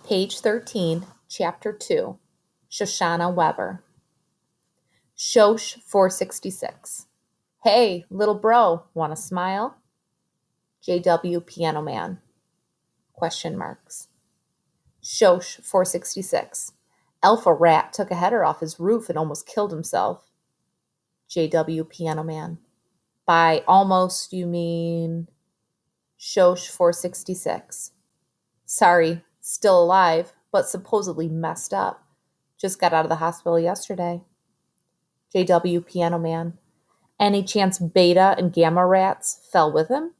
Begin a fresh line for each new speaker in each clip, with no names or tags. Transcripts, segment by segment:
Page 13, Chapter 2, Shoshana Weber. Shosh 466. Hey, little bro, wanna smile? J.W. Piano Man. Question marks. Shosh 466. Alpha rat took a header off his roof and almost killed himself. J.W. Piano Man. By almost, you mean? Shosh 466. Sorry, still alive, but supposedly messed up. Just got out of the hospital yesterday. J.W. Piano Man. Any chance beta and gamma rats fell with him?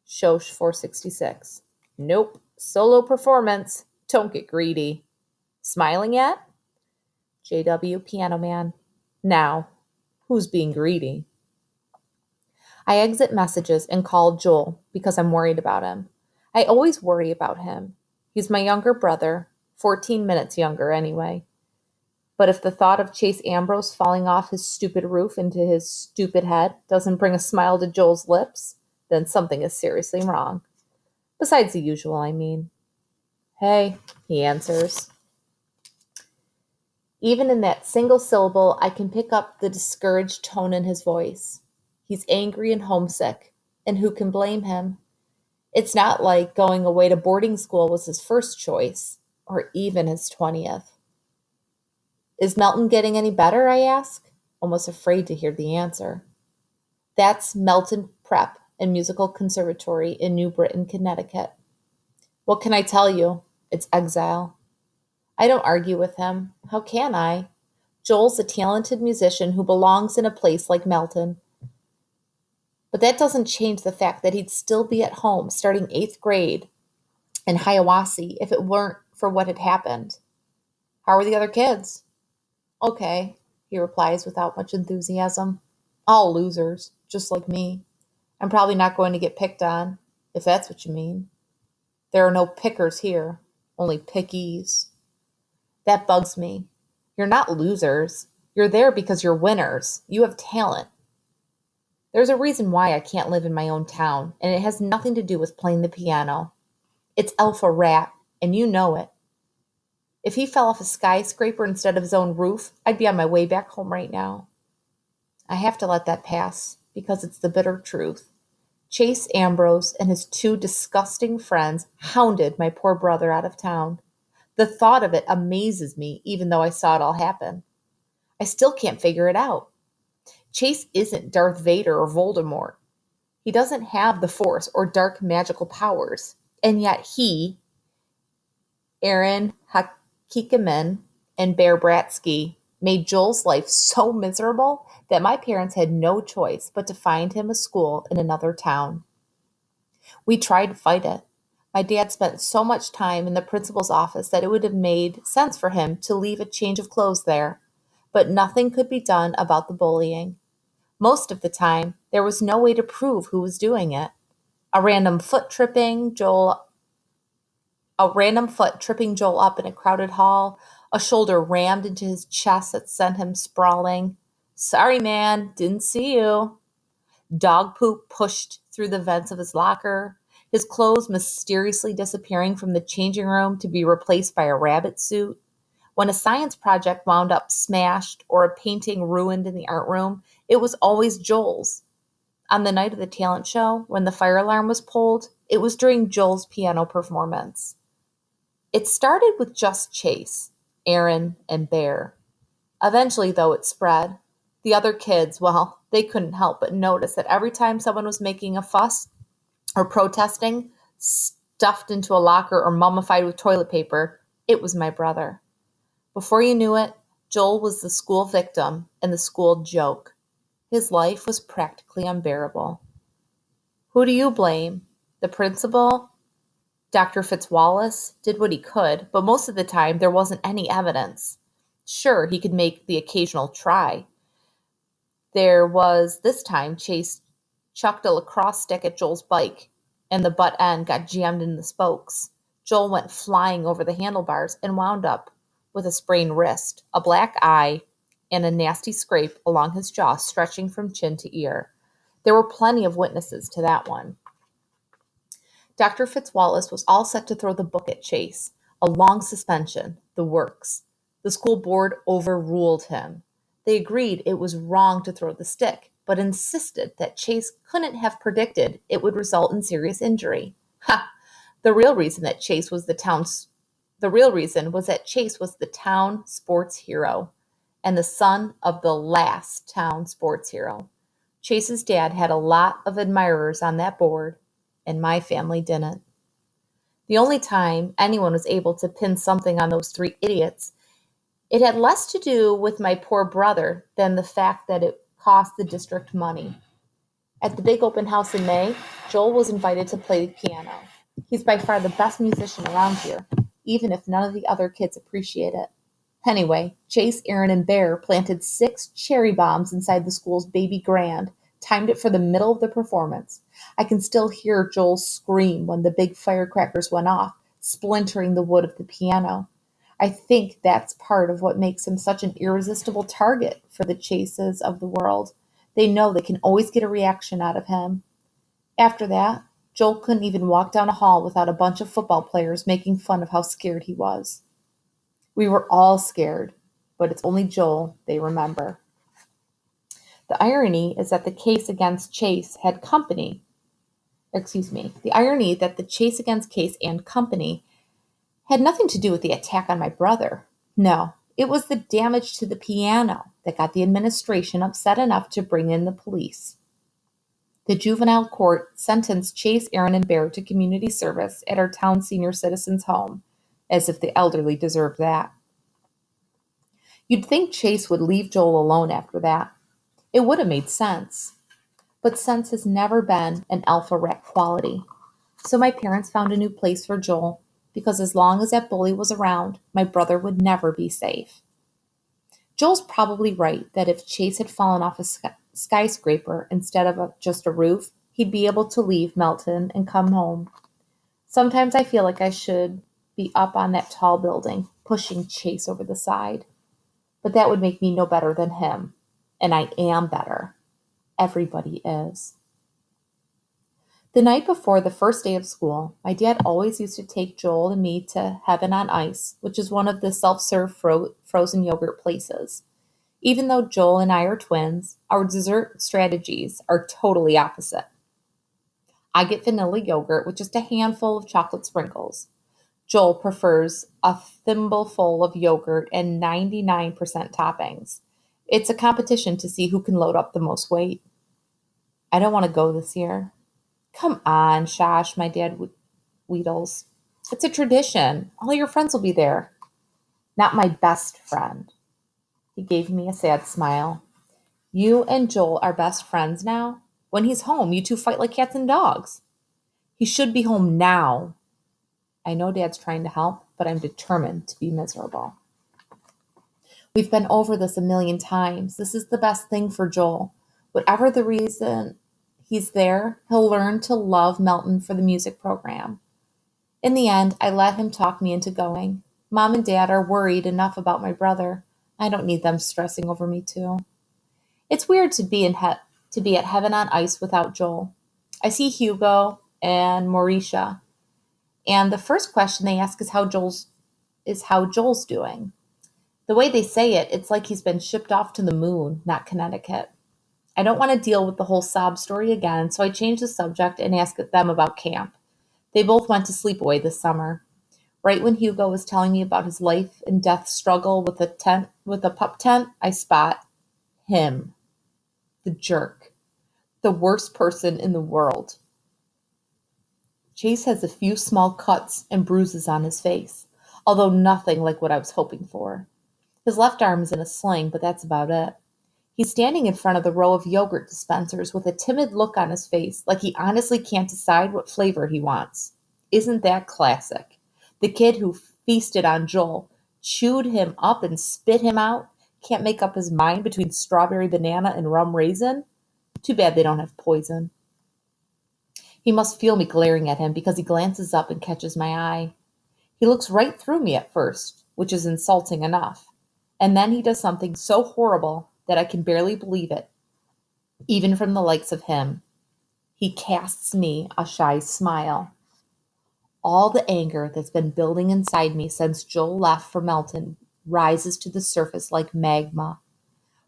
Shosh 466. Nope. Solo performance. Don't get greedy. Smiling yet? J.W. Piano Man. Now, who's being greedy? I exit messages and call Joel because I'm worried about him. I always worry about him. He's my younger brother, 14 minutes younger anyway. But if the thought of Chase Ambrose falling off his stupid roof into his stupid head doesn't bring a smile to Joel's lips, then something is seriously wrong. Besides the usual, I mean. Hey, he answers. Even in that single syllable, I can pick up the discouraged tone in his voice. He's angry and homesick, and who can blame him? It's not like going away to boarding school was his first choice, or even his 20th. Is Melton getting any better, I ask, almost afraid to hear the answer. That's Melton Prep and Musical Conservatory in New Britain, Connecticut. What can I tell you? It's exile. I don't argue with him. How can I? Joel's a talented musician who belongs in a place like Melton. But that doesn't change the fact that he'd still be at home starting 8th grade in Hiawassee if it weren't for what had happened. How are the other kids? Okay, he replies without much enthusiasm. All losers, just like me. I'm probably not going to get picked on, if that's what you mean. There are no pickers here, only pickies. That bugs me. You're not losers. You're there because you're winners. You have talent. There's a reason why I can't live in my own town, and it has nothing to do with playing the piano. It's Alpha Rat, and you know it. If he fell off a skyscraper instead of his own roof, I'd be on my way back home right now. I have to let that pass, because it's the bitter truth. Chase Ambrose and his 2 disgusting friends hounded my poor brother out of town. The thought of it amazes me, even though I saw it all happen. I still can't figure it out. Chase isn't Darth Vader or Voldemort. He doesn't have the Force or dark magical powers, and yet he, Aaron Hakikaman, and Bear Bratsky made Joel's life so miserable that my parents had no choice but to find him a school in another town. We tried to fight it. My dad spent so much time in the principal's office that it would have made sense for him to leave a change of clothes there, but nothing could be done about the bullying. Most of the time, there was no way to prove who was doing it. A random foot tripping Joel up in a crowded hall, a shoulder rammed into his chest that sent him sprawling. Sorry, man, didn't see you. Dog poop pushed through the vents of his locker, his clothes mysteriously disappearing from the changing room to be replaced by a rabbit suit. When a science project wound up smashed or a painting ruined in the art room, it was always Joel's. On the night of the talent show, when the fire alarm was pulled, it was during Joel's piano performance. It started with just Chase, Aaron, and Bear. Eventually, though, it spread. The other kids, well, they couldn't help but notice that every time someone was making a fuss or protesting, stuffed into a locker or mummified with toilet paper, it was my brother. Before you knew it, Joel was the school victim and the school joke. His life was practically unbearable. Who do you blame? The principal? Dr. Fitzwallace did what he could, but most of the time there wasn't any evidence. Sure, he could make the occasional try. There was this time Chase chucked a lacrosse stick at Joel's bike, and the butt end got jammed in the spokes. Joel went flying over the handlebars and wound up with a sprained wrist, a black eye, and a nasty scrape along his jaw stretching from chin to ear. There were plenty of witnesses to that one. Dr. Fitzwallace was all set to throw the book at Chase, A long suspension, the works. The school board overruled him. They agreed it was wrong to throw the stick, but insisted that Chase couldn't have predicted it would result in serious injury. Ha! The real reason that Chase was the town's the real reason was that Chase was the town sports hero and the son of the last town sports hero. Chase's dad had a lot of admirers on that board, and my family didn't. The only time anyone was able to pin something on those three idiots, it had less to do with my poor brother than the fact that it cost the district money. At the big open house in May, Joel was invited to play the piano. He's by far the best musician around here, even if none of the other kids appreciate it. Anyway, Chase, Aaron, and Bear planted 6 cherry bombs inside the school's baby grand, timed it for the middle of the performance. I can still hear Joel scream when the big firecrackers went off, splintering the wood of the piano. I think that's part of what makes him such an irresistible target for the Chases of the world. They know they can always get a reaction out of him. After that, Joel couldn't even walk down a hall without a bunch of football players making fun of how scared he was. We were all scared, but it's only Joel they remember. The irony is that the case against Chase had company. The irony that the case against Case and company had nothing to do with the attack on my brother. No, it was the damage to the piano that got the administration upset enough to bring in the police. The juvenile court sentenced Chase, Aaron, and Bear to community service at our town senior citizens' home, as if the elderly deserved that. You'd think Chase would leave Joel alone after that. It would have made sense. But sense has never been an alpha rat quality. So my parents found a new place for Joel, because as long as that bully was around, my brother would never be safe. Joel's probably right that if Chase had fallen off a skyscraper instead of just a roof, he'd be able to leave Melton and come home. Sometimes I feel like I should be up on that tall building, pushing Chase over the side. But that would make me no better than him. And I am better. Everybody is. The night before the first day of school, my dad always used to take Joel and me to Heaven on Ice, which is one of the self-serve frozen yogurt places. Even though Joel and I are twins, our dessert strategies are totally opposite. I get vanilla yogurt with just a handful of chocolate sprinkles. Joel prefers a thimbleful of yogurt and 99% toppings. It's a competition to see who can load up the most weight. I don't want to go this year. Come on, Shosh, my dad wheedles. It's a tradition. All your friends will be there. Not my best friend. He gave me a sad smile. You and Joel are best friends now? When he's home, you two fight like cats and dogs. He should be home now. I know Dad's trying to help, but I'm determined to be miserable. We've been over this a million times. This is the best thing for Joel. Whatever the reason he's there, he'll learn to love Melton for the music program. In the end, I let him talk me into going. Mom and Dad are worried enough about my brother. I don't need them stressing over me too. It's weird to be at Heaven on Ice without Joel. I see Hugo and Mauricia, and the first question they ask is how Joel's doing. The way they say it, it's like he's been shipped off to the moon, not Connecticut. I don't want to deal with the whole sob story again, so I changed the subject and asked them about camp. They both went to sleepaway this summer. Right when Hugo was telling me about his life and death struggle with a pup tent, I spot him, the jerk, the worst person in the world. Chase has a few small cuts and bruises on his face, although nothing like what I was hoping for. His left arm is in a sling, but that's about it. He's standing in front of the row of yogurt dispensers with a timid look on his face, like he honestly can't decide what flavor he wants. Isn't that classic? The kid who feasted on Joel, chewed him up and spit him out, can't make up his mind between strawberry banana and rum raisin? Too bad they don't have poison. He must feel me glaring at him because he glances up and catches my eye. He looks right through me at first, which is insulting enough. And then he does something so horrible that I can barely believe it, even from the likes of him. He casts me a shy smile. All the anger that's been building inside me since Joel left for Melton rises to the surface like magma.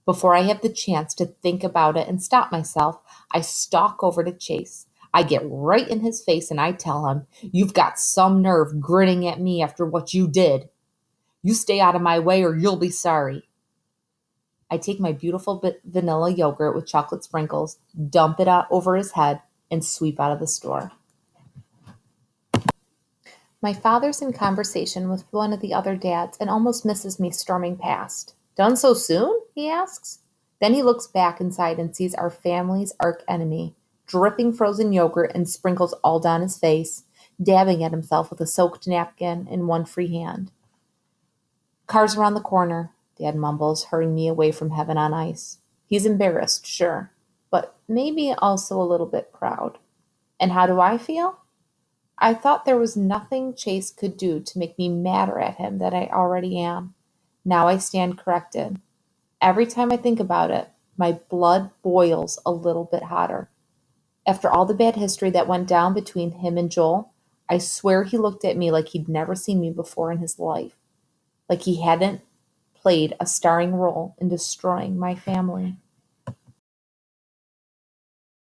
Before I have the chance to think about it and stop myself, I stalk over to Chase. I get right in his face and I tell him, "You've got some nerve grinning at me after what you did. You stay out of my way or you'll be sorry." I take my beautiful vanilla yogurt with chocolate sprinkles, dump it out over his head, and sweep out of the store. My father's in conversation with one of the other dads and almost misses me storming past. "Done so soon?" he asks. Then he looks back inside and sees our family's arch enemy, dripping frozen yogurt and sprinkles all down his face, dabbing at himself with a soaked napkin in one free hand. "Car's around the corner," Dad mumbles, hurrying me away from heaven on ice. He's embarrassed, sure, but maybe also a little bit proud. And how do I feel? I thought there was nothing Chase could do to make me madder at him than I already am. Now I stand corrected. Every time I think about it, my blood boils a little bit hotter. After all the bad history that went down between him and Joel, I swear he looked at me like he'd never seen me before in his life, like he hadn't played a starring role in destroying my family.